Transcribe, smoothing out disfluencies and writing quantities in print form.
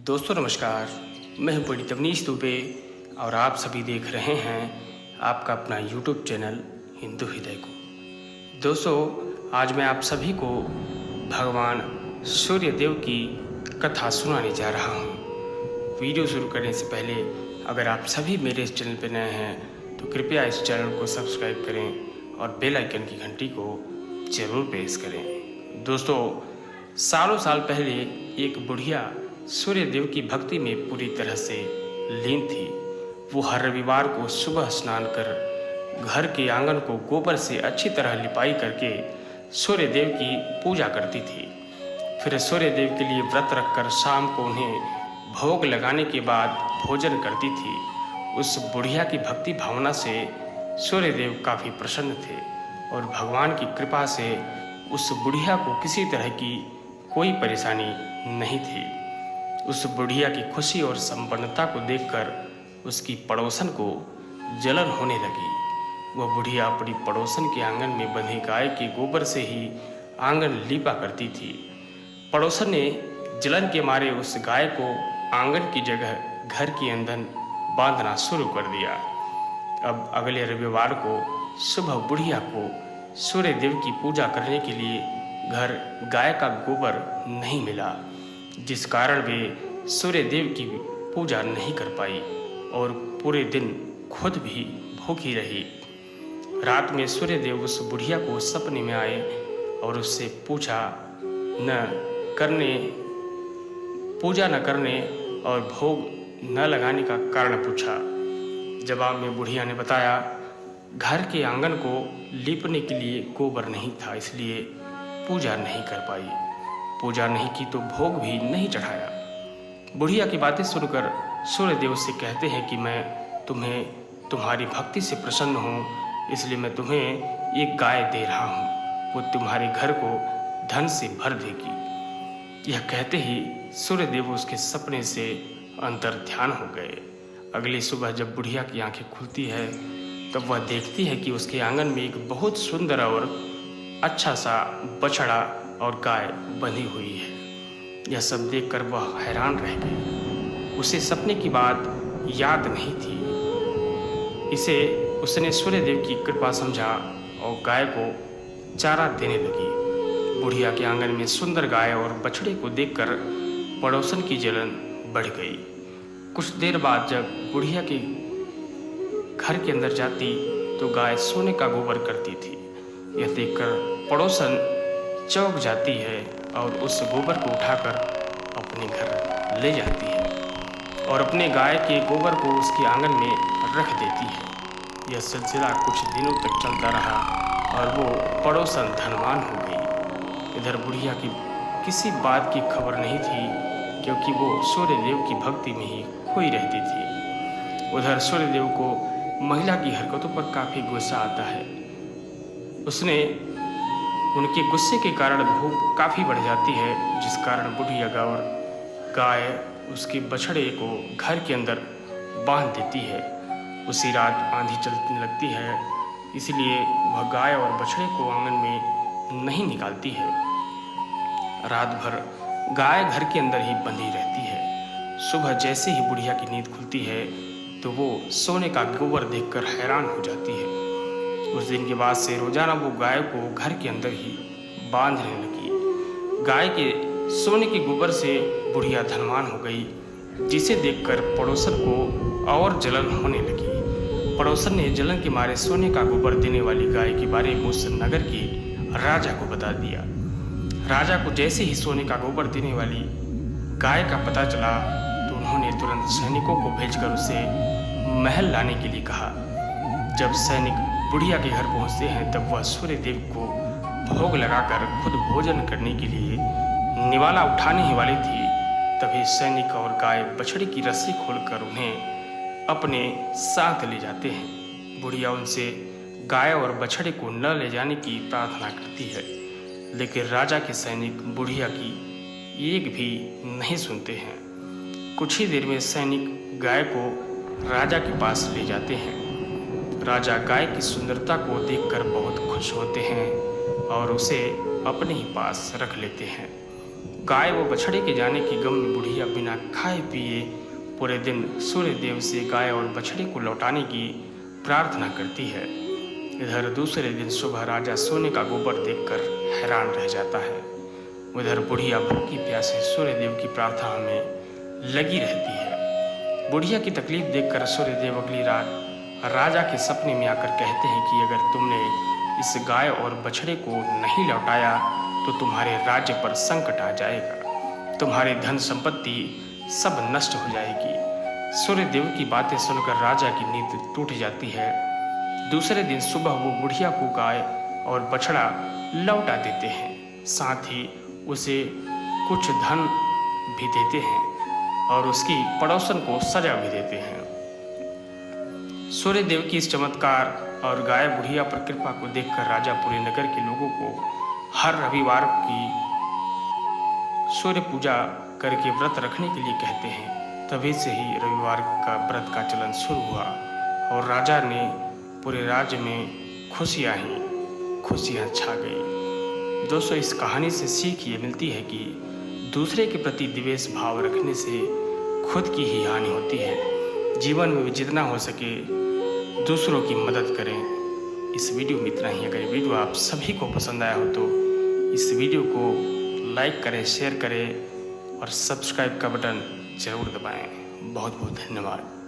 दोस्तों नमस्कार, मैं हूं पंडित अवनीश दुबे और आप सभी देख रहे हैं आपका अपना यूट्यूब चैनल हिंदू हृदय को। दोस्तों आज मैं आप सभी को भगवान सूर्य देव की कथा सुनाने जा रहा हूं। वीडियो शुरू करने से पहले अगर आप सभी मेरे इस चैनल पर नए हैं तो कृपया इस चैनल को सब्सक्राइब करें और बेल आइकन की घंटी को जरूर प्रेस करें। दोस्तों सालों साल पहले एक बुढ़िया सूर्य देव की भक्ति में पूरी तरह से लीन थी। वो हर रविवार को सुबह स्नान कर घर के आंगन को गोबर से अच्छी तरह लिपाई करके सूर्य देव की पूजा करती थी। फिर सूर्य देव के लिए व्रत रखकर शाम को उन्हें भोग लगाने के बाद भोजन करती थी। उस बुढ़िया की भक्ति भावना से सूर्य देव काफ़ी प्रसन्न थे और भगवान की कृपा से उस बुढ़िया को किसी तरह की कोई परेशानी नहीं थी। उस बुढ़िया की खुशी और संपन्नता को देखकर उसकी पड़ोसन को जलन होने लगी। वह बुढ़िया अपनी पड़ोसन के आंगन में बंधी गाय के गोबर से ही आंगन लीपा करती थी। पड़ोसन ने जलन के मारे उस गाय को आंगन की जगह घर के अंदर बांधना शुरू कर दिया। अब अगले रविवार को सुबह बुढ़िया को सूर्य देव की पूजा करने के लिए घर गाय का गोबर नहीं मिला, जिस कारण वे सूर्य देव की पूजा नहीं कर पाई और पूरे दिन खुद भी भूखी रही। रात में सूर्य देव उस बुढ़िया को सपने में आए और उससे पूजा न करने और भोग न लगाने का कारण पूछा। जवाब में बुढ़िया ने बताया, घर के आंगन को लीपने के लिए गोबर नहीं था, इसलिए पूजा नहीं कर पाई। पूजा नहीं की तो भोग भी नहीं चढ़ाया। बुढ़िया की बातें सुनकर सूर्य देव से कहते हैं कि मैं तुम्हारी भक्ति से प्रसन्न हूँ, इसलिए मैं तुम्हें एक गाय दे रहा हूँ। वो तुम्हारे घर को धन से भर देगी। यह कहते ही सूर्य देव उसके सपने से अंतर ध्यान हो गए। अगली सुबह जब बुढ़िया की आंखें खुलती है तब वह देखती है कि उसके आंगन में एक बहुत सुंदर और अच्छा सा बछड़ा और गाय बंधी हुई है। यह सब देखकर वह हैरान रह गई। उसे सपने की बात याद नहीं थी। उसने सूर्य देव की कृपा समझा और गाय को चारा देने लगी। बुढ़िया के आंगन में सुंदर गाय और बछड़े को देखकर पड़ोसन की जलन बढ़ गई। कुछ देर बाद जब बुढ़िया के घर के अंदर जाती तो गाय सोने का गोबर करती थी। यह देखकर पड़ोसन चौंक जाती है और उस गोबर को उठाकर अपने घर ले जाती है और अपने गाय के गोबर को उसके आंगन में रख देती है। यह सिलसिला कुछ दिनों तक चलता रहा और वो पड़ोसन धनवान हो गई। इधर बुढ़िया की किसी बात की खबर नहीं थी, क्योंकि वो सूर्य देव की भक्ति में ही खोई रहती थी। उधर सूर्य देव को महिला की हरकतों पर काफ़ी गुस्सा आता है। उनके गुस्से के कारण भूख काफ़ी बढ़ जाती है, जिस कारण बुढ़िया और गाय उसके बछड़े को घर के अंदर बांध देती है। उसी रात आंधी चलने लगती है, इसलिए वह गाय और बछड़े को आंगन में नहीं निकालती है। रात भर गाय घर के अंदर ही बंधी रहती है। सुबह जैसे ही बुढ़िया की नींद खुलती है तो वो सोने का गोबर देखकर हैरान हो जाती है। उस दिन के बाद से रोजाना वो गाय को घर के अंदर ही बांधने लगी। गाय के सोने के गोबर से बुढ़िया धनवान हो गई, जिसे देखकर पड़ोसन को और जलन होने लगी। पड़ोसन ने जलन के मारे सोने का गोबर देने वाली गाय के बारे में उस नगर के राजा को बता दिया। राजा को जैसे ही सोने का गोबर देने वाली गाय का पता चला तो उन्होंने तुरंत सैनिकों को भेजकर उसे महल लाने के लिए कहा। जब सैनिक बुढ़िया के घर पहुंचते हैं तब वह सूर्य देव को भोग लगाकर खुद भोजन करने के लिए निवाला उठाने ही वाली थी। तभी सैनिक और गाय बछड़े की रस्सी खोलकर उन्हें अपने साथ ले जाते हैं। बुढ़िया उनसे गाय और बछड़े को न ले जाने की प्रार्थना करती है, लेकिन राजा के सैनिक बुढ़िया की एक भी नहीं सुनते हैं। कुछ ही देर में सैनिक गाय को राजा के पास ले जाते हैं। राजा गाय की सुंदरता को देखकर बहुत खुश होते हैं और उसे अपने ही पास रख लेते हैं। गाय व बछड़े के जाने के गम में बुढ़िया बिना खाए पिए पूरे दिन सूर्य देव से गाय और बछड़े को लौटाने की प्रार्थना करती है। इधर दूसरे दिन सुबह राजा सोने का गोबर देखकर हैरान रह जाता है। उधर बुढ़िया भूखी प्यासे सूर्य देव की प्रार्थना में लगी रहती है। बुढ़िया की तकलीफ देखकर सूर्य देव अगली रात राजा के सपने में आकर कहते हैं कि अगर तुमने इस गाय और बछड़े को नहीं लौटाया तो तुम्हारे राज्य पर संकट आ जाएगा, तुम्हारी धन संपत्ति सब नष्ट हो जाएगी। सूर्य देव की बातें सुनकर राजा की नींद टूट जाती है। दूसरे दिन सुबह वो बुढ़िया को गाय और बछड़ा लौटा देते हैं, साथ ही उसे कुछ धन भी देते हैं और उसकी पड़ोसन को सजा भी देते हैं। सूर्य देव की इस चमत्कार और गाय बुढ़िया पर कृपा को देखकर राजा पूरे नगर के लोगों को हर रविवार की सूर्य पूजा करके व्रत रखने के लिए कहते हैं। तभी से ही रविवार का व्रत का चलन शुरू हुआ और राजा ने पूरे राज्य में खुशियाँ छा गई। दोस्तों, इस कहानी से सीख ये मिलती है कि दूसरे के प्रति द्वेष भाव रखने से खुद की ही हानि होती है। जीवन में जितना हो सके दूसरों की मदद करें। इस वीडियो में इतना ही। अगर वीडियो आप सभी को पसंद आया हो तो इस वीडियो को लाइक करें, शेयर करें और सब्सक्राइब का बटन ज़रूर दबाएं। बहुत बहुत धन्यवाद।